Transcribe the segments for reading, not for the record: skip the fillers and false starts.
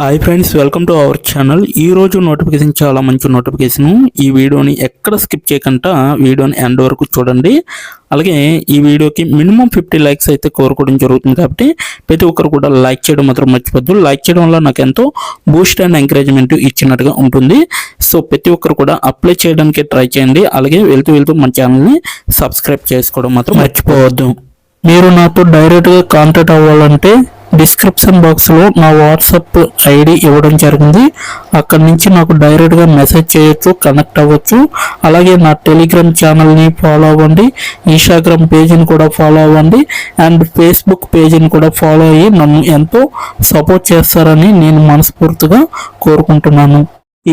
Hi friends, welcome to our channel. ఈరోజు notification చాలా మంచి నోటిఫికేషన్. ఈ వీడియోని ఎక్కడ స్కిప్ చేయకుండా వీడియోని ఎండ్ వరకు చూడండి. అలాగే ఈ వీడియోకి మినిమం 50 లైక్స్ అయితే కోరుకోవడం జరుగుతుంది. కాబట్టి ప్రతి ఒక్కరు కూడా లైక్ చేయడం మాత్రం మర్చిపోద్దు. లైక్ చేయడం వల్ల నాకు ఎంతో బూస్ట్ అండ్ ఎంకరేజ్మెంట్ ఇచ్చినట్టుగా ఉంటుంది. సో ప్రతి ఒక్కరు కూడా అప్లై చేయడానికి ట్రై చేయండి. అలాగే వెళ్తూ మన ఛానల్ని సబ్స్క్రైబ్ చేసుకోవడం మాత్రం మర్చిపోవద్దు. మీరు నాతో డైరెక్ట్గా కాంటాక్ట్ అవ్వాలంటే డిస్క్రిప్షన్ బాక్స్లో నా వాట్సాప్ ఐడి ఇవ్వడం జరిగింది. అక్కడి నుంచి నాకు డైరెక్ట్గా మెసేజ్ చేయొచ్చు, కనెక్ట్ అవ్వచ్చు. అలాగే నా టెలిగ్రామ్ ఛానల్ని ఫాలో అవ్వండి, ఇన్స్టాగ్రామ్ పేజీని కూడా ఫాలో అవ్వండి, అండ్ ఫేస్బుక్ పేజీని కూడా ఫాలో అయ్యి నన్ను ఎంతో సపోర్ట్ చేస్తారని నేను మనస్ఫూర్తిగా కోరుకుంటున్నాను.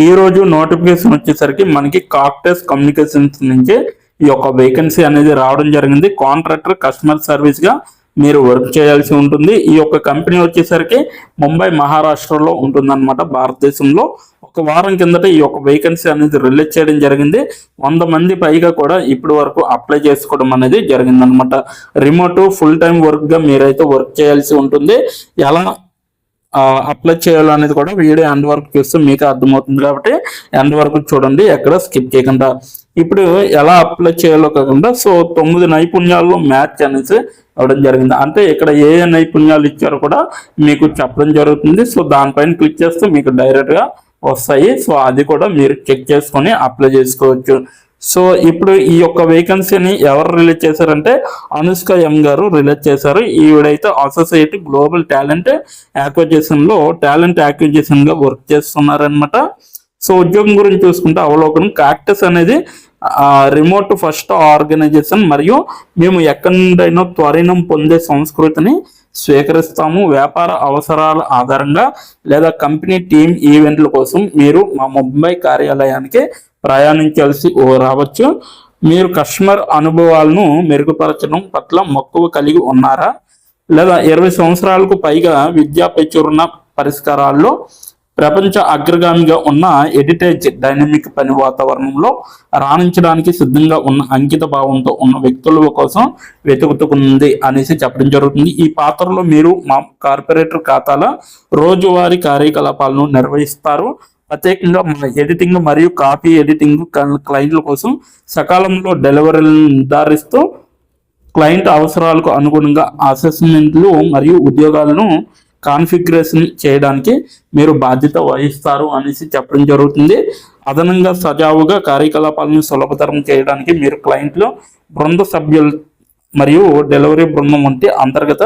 ఈరోజు నోటిఫికేషన్ వచ్చేసరికి మనకి కాక్టస్ కమ్యూనికేషన్స్ నుంచి ఈ యొక్క వేకెన్సీ అనేది రావడం జరిగింది. కాంట్రాక్టర్ కస్టమర్ సర్వీస్గా మీరు వర్క్ చేయాల్సి ఉంటుంది. ఈ యొక్క కంపెనీ వచ్చేసరికి ముంబై మహారాష్ట్రలో ఉంటుందన్నమాట. భారతదేశంలో ఒక వారం కిందట ఈ యొక్క వేకెన్సీ అనేది రిలీజ్ చేయడం జరిగింది. 100 మంది పైగా కూడా ఇప్పటి వరకు అప్లై చేసుకోవడం అనేది జరిగిందనమాట. రిమోట్ ఫుల్ టైం వర్క్గా మీరైతే వర్క్ చేయాల్సి ఉంటుంది. ఎలా అప్లై చేయాలనేది కూడా వీడియో ఎండ్ వరకు చూస్తే మీకు అర్థమవుతుంది. కాబట్టి ఎండ్ వరకు చూడండి, ఎక్కడ స్కిప్ చేయకుండా. ఇప్పుడు ఎలా అప్లై చేయాలో కాకుండా 9 నైపుణ్యాల్లో మ్యాచ్ అనేసి అవడం జరిగింది. అంటే ఇక్కడ ఏ నైపుణ్యాలు ఇచ్చారో కూడా మీకు చెప్పడం జరుగుతుంది. దానిపైన క్లిక్ చేస్తే మీకు డైరెక్ట్గా వస్తాయి. అది కూడా మీరు చెక్ చేసుకొని అప్లై చేసుకోవచ్చు. ఇప్పుడు ఈ యొక్క వేకెన్సీని ఎవరు రిలీజ్ చేశారంటే అనుష్క ఎం గారు రిలీజ్ చేశారు. ఈవిడైతే అసోసియేట్ గ్లోబల్ టాలెంట్ యాక్విజిషన్ గా వర్క్ చేస్తున్నారనమాట. ఉద్యోగం గురించి చూసుకుంటే అవలోకనం, కాక్టస్ అనేది రిమోట్ ఫస్ట్ ఆర్గనైజేషన్ మరియు మేము ఎక్కడైనా త్వరణం పొందే సంస్కృతిని స్వీకరిస్తాము. వ్యాపార అవసరాల ఆధారంగా లేదా కంపెనీ టీమ్ ఈవెంట్ల కోసం మీరు మా ముంబై కార్యాలయానికి ప్రయాణించాల్సి రావచ్చు. మీరు కస్టమర్ అనుభవాలను మెరుగుపరచడం పట్ల మక్కువ కలిగి ఉన్నారా, లేదా 20 సంవత్సరాలకు పైగా విద్యా ప్రచురణ పరిష్కారాల్లో ప్రపంచ అగ్రగామిగా ఉన్న ఎడిటేజ్ డైనమిక్ పని వాతావరణంలో రాణించడానికి సిద్ధంగా ఉన్న అంకిత భావంతో ఉన్న వ్యక్తుల కోసం వెతుకుతుంది అనేసి చెప్పడం జరుగుతుంది. ఈ పాత్రలో మీరు మా కార్పొరేటర్ ఖాతాల రోజువారీ కార్యకలాపాలను నిర్వహిస్తారు. ప్రత్యేకంగా మన ఎడిటింగ్ మరియు కాపీ ఎడిటింగ్ క్లయింట్ల కోసం సకాలంలో డెలివరీలను నిర్ధారిస్తూ క్లయింట్ అవసరాలకు అనుగుణంగా అసెస్మెంట్లు మరియు ఉద్యోగాలను కాన్ఫిగరేషన్ చేయడానికి మీరు బాధ్యత వహిస్తారు అనేసి చెప్పడం జరుగుతుంది. అదనంగా సజావుగా కార్యకలాపాలను సులభతరం చేయడానికి మీరు క్లయింట్లు, బృంద సభ్యులు మరియు డెలివరీ బృందం వంటి అంతర్గత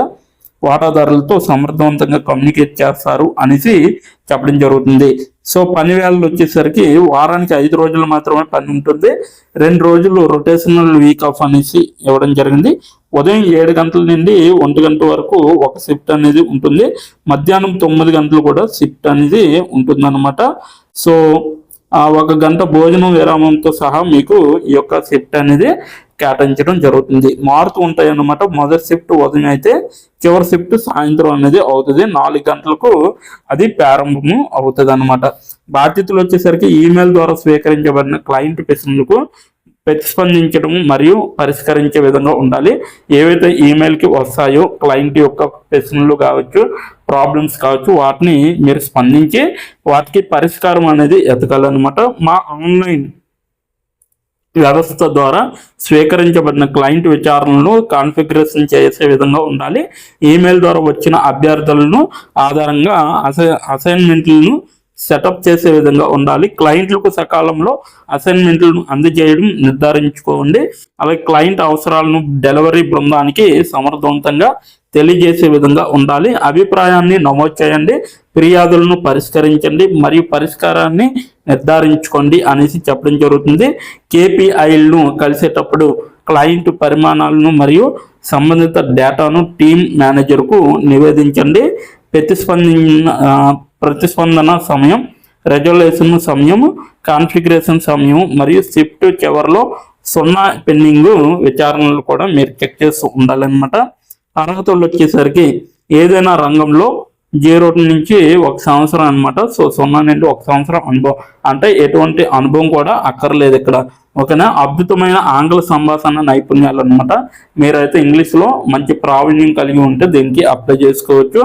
వాటాదారులతో సమర్థవంతంగా కమ్యూనికేట్ చేస్తారు అనేసి చెప్పడం జరుగుతుంది. పని వేళలు వచ్చేసరికి వారానికి 5 రోజులు మాత్రమే పని ఉంటుంది. 2 రోజులు రొటేషనల్ వీక్ ఆఫ్ అనేసి ఇవ్వడం జరిగింది. ఉదయం 7 గంటల నుండి 1 గంట వరకు ఒక షిఫ్ట్ అనేది ఉంటుంది. మధ్యాహ్నం 9 గంటలు కూడా షిఫ్ట్ అనేది ఉంటుందన్నమాట. 1 గంట భోజనం విరామంతో సహా మీకు ఈ యొక్క షిఫ్ట్ అనేది కేటాయించడం జరుగుతుంది. మారుతూ ఉంటాయి అన్నమాట. మొదటి షిఫ్ట్ ఉదయం అయితే చివరి షిఫ్ట్ సాయంత్రం అనేది అవుతుంది. 4 గంటలకు అది ప్రారంభము అవుతుంది అన్నమాట. బాధ్యతలు వచ్చేసరికి ఈమెయిల్ ద్వారా స్వీకరించబడిన క్లయింట్ ప్రశ్నలకు ప్రతిస్పందించడం మరియు పరిష్కరించే విధంగా ఉండాలి. ఏవైతే ఈమెయిల్కి వస్తాయో క్లయింట్ యొక్క ప్రశ్నలు కావచ్చు, ప్రాబ్లమ్స్ కావచ్చు, వాటిని మీరు స్పందించి వాటికి పరిష్కారం అనేది ఎతకాలన్నమాట. మా ఆన్లైన్ వ్యవస్థ ద్వారా స్వీకరించబడిన క్లయింట్ విచారణలను కాన్ఫిగరేషన్ చేసే విధంగా ఉండాలి. ఈమెయిల్ ద్వారా వచ్చిన అభ్యర్థులను ఆధారంగా అసైన్మెంట్లను సెటప్ చేసే విధంగా ఉండాలి. క్లయింట్లకు సకాలంలో అసైన్మెంట్లను అందజేయడం నిర్ధారించుకోండి. అలాగే క్లయింట్ అవసరాలను డెలివరీ బృందానికి సమర్థవంతంగా తెలియజేసే విధంగా ఉండాలి. అభిప్రాయాన్ని నమోదు చేయండి, ఫిర్యాదులను పరిష్కరించండి మరియు పరిష్కారాన్ని నిర్ధారించుకోండి అనేసి చెప్పడం జరుగుతుంది. కేపీఐలను కలిసేటప్పుడు క్లయింట్ పరిమాణాలను మరియు సంబంధిత డేటాను టీమ్ మేనేజర్కు నివేదించండి. ప్రతిస్పందన సమయం, రెజల్యూషన్ సమయం, కాన్ఫిగరేషన్ సమయం మరియు షిఫ్ట్ చివరిలో 0 పెండింగ్ విచారణలు కూడా మీరు చెక్ చేస్తూ ఉండాలన్నమాట. అర్హతలు వచ్చేసరికి ఏదైనా రంగంలో 0 నుంచి 1 సంవత్సరం అనమాట. 0 నుండి 1 సంవత్సరం అనుభవం, అంటే ఎటువంటి అనుభవం కూడా అక్కర్లేదు ఇక్కడ. ఓకేనా. అద్భుతమైన ఆంగ్ల సంభాషణ నైపుణ్యాలు అనమాట. మీరైతే ఇంగ్లీష్లో మంచి ప్రావీణ్యం కలిగి ఉంటే దీనికి అప్లై చేసుకోవచ్చు.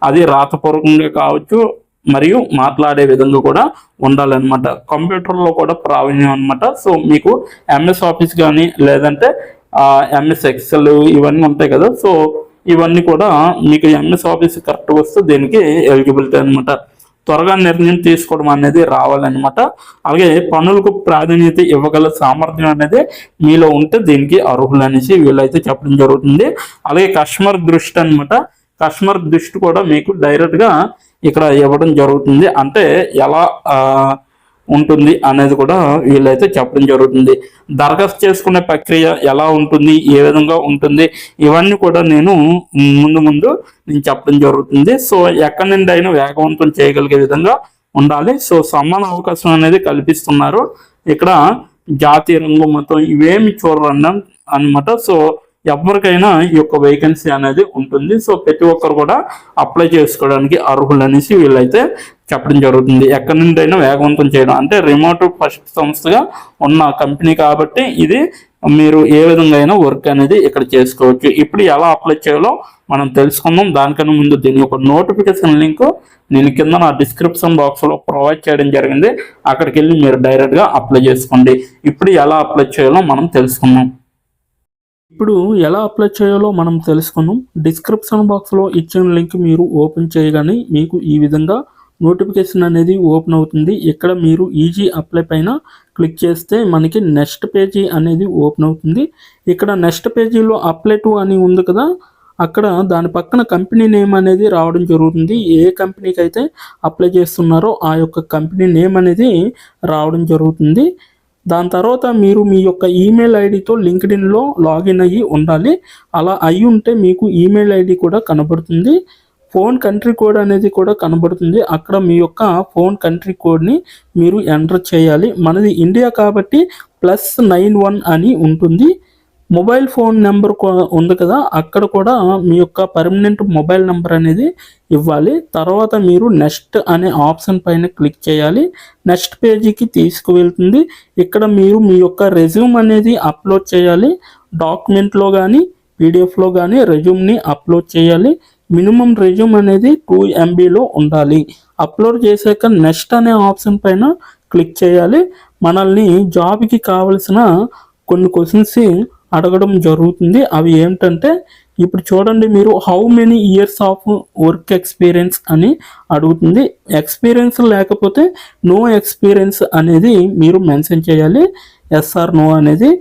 అది రాతపూర్వకంగా కావచ్చు, మరియు మాట్లాడే విధంగా కూడా ఉండాలన్నమాట. కంప్యూటర్లో కూడా ప్రావీణ్యం అనమాట. సో మీకు ఎంఎస్ ఆఫీస్ కానీ లేదంటే ఎంఎస్ ఎక్సెల్ ఇవన్నీ ఉంటాయి కదా, సో ఇవన్నీ కూడా మీకు ఎంఎస్ ఆఫీస్ కరెక్ట్ వస్తే దీనికి ఎలిజిబిలిటీ అనమాట. త్వరగా నిర్ణయం తీసుకోవడం అనేది రావాలన్నమాట. అలాగే పనులకు ప్రాధాన్యత ఇవ్వగల సామర్థ్యం అనేది మీలో ఉంటే దీనికి అర్హులు అనేసి వీళ్ళైతే చెప్పడం జరుగుతుంది. అలాగే కస్టమర్ దృష్టి అనమాట. కస్టమర్ దృష్టి కూడా మీకు డైరెక్ట్గా ఇక్కడ ఇవ్వడం జరుగుతుంది. అంటే ఎలా ఉంటుంది అనేది కూడా వీళ్ళైతే చెప్పడం జరుగుతుంది. దరఖాస్తు చేసుకునే ప్రక్రియ ఎలా ఉంటుంది, ఏ విధంగా ఉంటుంది, ఇవన్నీ కూడా నేను చెప్పడం జరుగుతుంది. సో ఎక్కడి నుండి అయినా వేగవంతం చేయగలిగే విధంగా ఉండాలి. సో సమాన అవకాశం అనేది కల్పిస్తున్నారు. ఇక్కడ జాతి, రంగు, మతం ఇవేమి చూడండి అనమాట. సో ఎవరికైనా ఈ యొక్క వేకెన్సీ అనేది ఉంటుంది. సో ప్రతి ఒక్కరు కూడా అప్లై చేసుకోవడానికి అర్హులు అనేసి వీళ్ళైతే చెప్పడం జరుగుతుంది. ఎక్కడి నుండి అయినా వేగవంతం చేయడం అంటే రిమోట్ ఫస్ట్ సంస్థగా ఉన్న కంపెనీ కాబట్టి ఇది మీరు ఏ విధంగా అయినా వర్క్ అనేది ఇక్కడ చేసుకోవచ్చు. ఇప్పుడు ఎలా అప్లై చేయాలో మనం తెలుసుకుందాం. దానికన్నా ముందు దీని యొక్క నోటిఫికేషన్ లింక్ నేను కింద నా డిస్క్రిప్షన్ బాక్స్లో ప్రొవైడ్ చేయడం జరిగింది. అక్కడికి వెళ్ళి మీరు డైరెక్ట్గా అప్లై చేసుకోండి. ఇప్పుడు ఎలా అప్లై చేయాలో మనం తెలుసుకుందాం. డిస్క్రిప్షన్ బాక్స్లో ఇచ్చిన లింక్ మీరు ఓపెన్ చేయగానే మీకు ఈ విధంగా నోటిఫికేషన్ అనేది ఓపెన్ అవుతుంది. ఇక్కడ మీరు ఈజీ అప్లై పైన క్లిక్ చేస్తే మనకి నెక్స్ట్ పేజీ అనేది ఓపెన్ అవుతుంది. ఇక్కడ నెక్స్ట్ పేజీలో అప్లై టు అని ఉంది కదా, అక్కడ దాని పక్కన కంపెనీ నేమ్ అనేది రావడం జరుగుతుంది. ఏ కంపెనీకి అయితే అప్లై చేస్తున్నారో ఆ యొక్క కంపెనీ నేమ్ అనేది రావడం జరుగుతుంది. దాని తర్వాత మీరు మీ యొక్క ఈమెయిల్ ఐడితో లింక్డ్ఇన్లో లాగిన్ అయ్యి ఉండాలి. అలా అయ్యి ఉంటే మీకు ఈమెయిల్ ఐడి కూడా కనబడుతుంది. ఫోన్ కంట్రీ కోడ్ అనేది కూడా కనబడుతుంది. అక్కడ మీ యొక్క ఫోన్ కంట్రీ కోడ్ని మీరు ఎంటర్ చేయాలి. మనది ఇండియా కాబట్టి +91 అని ఉంటుంది. మొబైల్ ఫోన్ నెంబర్ ఉంది కదా, అక్కడ కూడా మీ యొక్క పర్మనెంట్ మొబైల్ నెంబర్ అనేది ఇవ్వాలి. తర్వాత మీరు నెక్స్ట్ అనే ఆప్షన్ పైన క్లిక్ చేయాలి. నెక్స్ట్ పేజీకి తీసుకువెళ్తుంది. ఇక్కడ మీరు మీ యొక్క రెజ్యూమ్ అనేది అప్లోడ్ చేయాలి. డాక్యుమెంట్లో కానీ పీడిఎఫ్లో కానీ రెజ్యూమ్ని అప్లోడ్ చేయాలి. మినిమం రెజ్యూమ్ అనేది 2 MBలో ఉండాలి. అప్లోడ్ చేశాక నెక్స్ట్ అనే ఆప్షన్ పైన క్లిక్ చేయాలి. మనల్ని జాబ్కి కావలసిన కొన్ని క్వశ్చన్స్ అడగడం జరుగుతుంది. అవి ఏమిటంటే ఇప్పుడు చూడండి, మీరు how many years of work experience అని అడుగుతుంది. ఎక్స్పీరియన్స్ లేకపోతే నో ఎక్స్పీరియన్స్ అనేది మీరు మెన్షన్ చేయాలి. ఎస్ ఆర్ నో అనేది.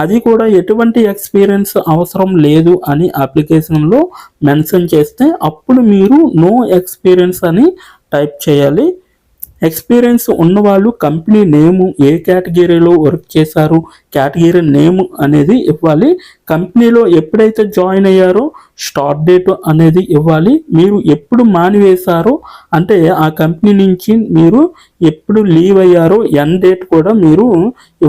అది కూడా ఎటువంటి ఎక్స్పీరియన్స్ అవసరం లేదు అని అప్లికేషన్లో మెన్షన్ చేస్తే అప్పుడు మీరు నో ఎక్స్పీరియన్స్ అని టైప్ చేయాలి. ఎక్స్పీరియన్స్ ఉన్నవాళ్ళు కంపెనీ నేము, ఏ కేటగిరీలో వర్క్ చేశారు, కేటగిరీ నేమ్ అనేది ఇవ్వాలి. కంపెనీలో ఎప్పుడైతే జాయిన్ అయ్యారో స్టార్ట్ డేట్ అనేది ఇవ్వాలి. మీరు ఎప్పుడు మానివేశారో అంటే ఆ కంపెనీ నుంచి మీరు ఎప్పుడు లీవ్ అయ్యారో ఎండ్ డేట్ కూడా మీరు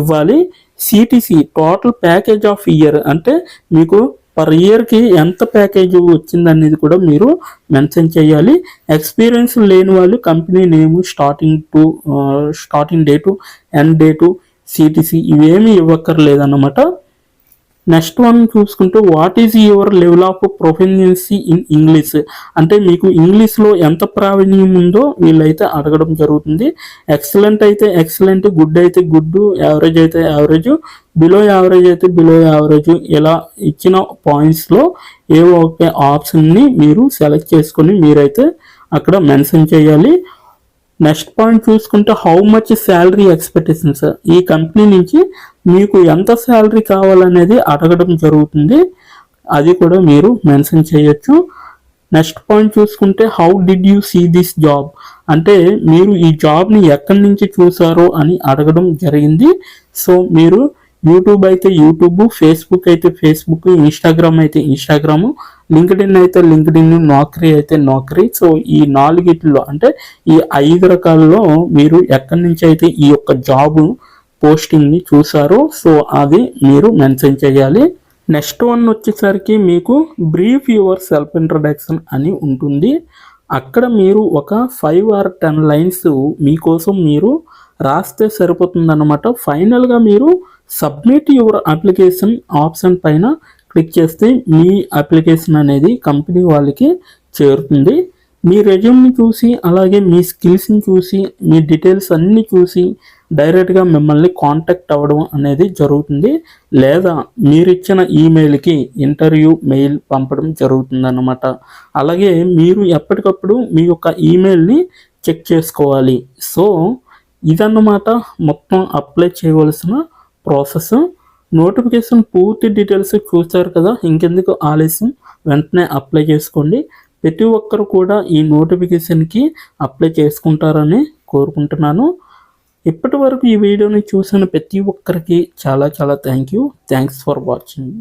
ఇవ్వాలి. CTC total package of year అంటే మీకు పర్ ఇయర్కి ఎంత ప్యాకేజ్ వచ్చిందనేది కూడా మీరు మెన్షన్ చేయాలి. ఎక్స్పీరియన్స్ లేని వాళ్ళు company name, starting date, end date, CTC ఇవేమీ ఇవ్వక్కర్లేదన్నమాట. నెక్స్ట్ వన్ చూసుకుంటే what is your level of proficiency in English అంటే మీకు ఇంగ్లీష్లో ఎంత ప్రావీణ్యం ఉందో వీళ్ళైతే అడగడం జరుగుతుంది. ఎక్సలెంట్ అయితే ఎక్సలెంట్, గుడ్ అయితే గుడ్, యావరేజ్ అయితే యావరేజ్, బిలో యావరేజ్ అయితే బిలో యావరేజ్, ఇలా ఇచ్చిన పాయింట్స్లో ఏవో ఒక ఆప్షన్ని మీరు సెలెక్ట్ చేసుకొని మీరైతే అక్కడ మెన్షన్ చేయాలి. నెక్స్ట్ పాయింట్ చూసుకుంటే హౌ మచ్ శాలరీ ఎక్స్పెక్టేషన్స్, ఈ కంపెనీ నుంచి మీకు ఎంత శాలరీ కావాలనేది అడగడం జరుగుతుంది. అది కూడా మీరు మెన్షన్ చేయొచ్చు. నెక్స్ట్ పాయింట్ చూసుకుంటే how did you see this job అంటే మీరు ఈ జాబ్ని ఎక్కడి నుంచి చూసారో అని అడగడం జరిగింది. సో మీరు యూట్యూబ్ అయితే యూట్యూబ్, ఫేస్బుక్ అయితే ఫేస్బుక్, ఇన్స్టాగ్రామ్ అయితే ఇన్స్టాగ్రాము, లింక్డ్ఇన్ అయితే లింక్డ్ఇన్, నౌకరీ అయితే నౌకరీ. సో ఈ 4 అంటే ఈ 5 రకాలలో మీరు ఎక్కడి నుంచి అయితే ఈ యొక్క జాబ్ పోస్టింగ్ని చూసారో సో అది మీరు మెన్షన్ చేయాలి. నెక్స్ట్ వన్ వచ్చేసరికి మీకు బ్రీఫ్ యువర్ సెల్ఫ్ ఇంట్రడక్షన్ అని ఉంటుంది. అక్కడ మీరు ఒక 5 or 10 లైన్స్ మీకోసం మీరు రాస్తే సరిపోతుందన్నమాట. ఫైనల్గా మీరు సబ్మిట్ యువర్ అప్లికేషన్ ఆప్షన్ పైన క్లిక్ చేస్తే మీ అప్లికేషన్ అనేది కంపెనీ వాళ్ళకి చేరుతుంది. మీ రెజ్యూమ్ని చూసి అలాగే మీ స్కిల్స్ని చూసి మీ డీటెయిల్స్ అన్నీ చూసి డైరెక్ట్గా మిమ్మల్ని కాంటాక్ట్ అవ్వడం అనేది జరుగుతుంది, లేదా మీరు ఇచ్చిన ఈమెయిల్కి ఇంటర్వ్యూ మెయిల్ పంపడం జరుగుతుందన్నమాట. అలాగే మీరు ఎప్పటికప్పుడు మీ యొక్క ఈమెయిల్ని చెక్ చేసుకోవాలి. సో ఇదన్నమాట మొత్తం అప్లై చేయవలసిన ప్రాసెస్. నోటిఫికేషన్ పూర్తి డీటెయిల్స్ చూస్తారు కదా, ఇంకెందుకు ఆలస్యం, వెంటనే అప్లై చేసుకోండి. ప్రతి ఒక్కరు కూడా ఈ నోటిఫికేషన్కి అప్లై చేసుకుంటారని కోరుకుంటున్నాను. ఇప్పటి వరకు ఈ వీడియోని చూసిన ప్రతి ఒక్కరికి చాలా చాలా థ్యాంక్స్ ఫర్ వాచింగ్.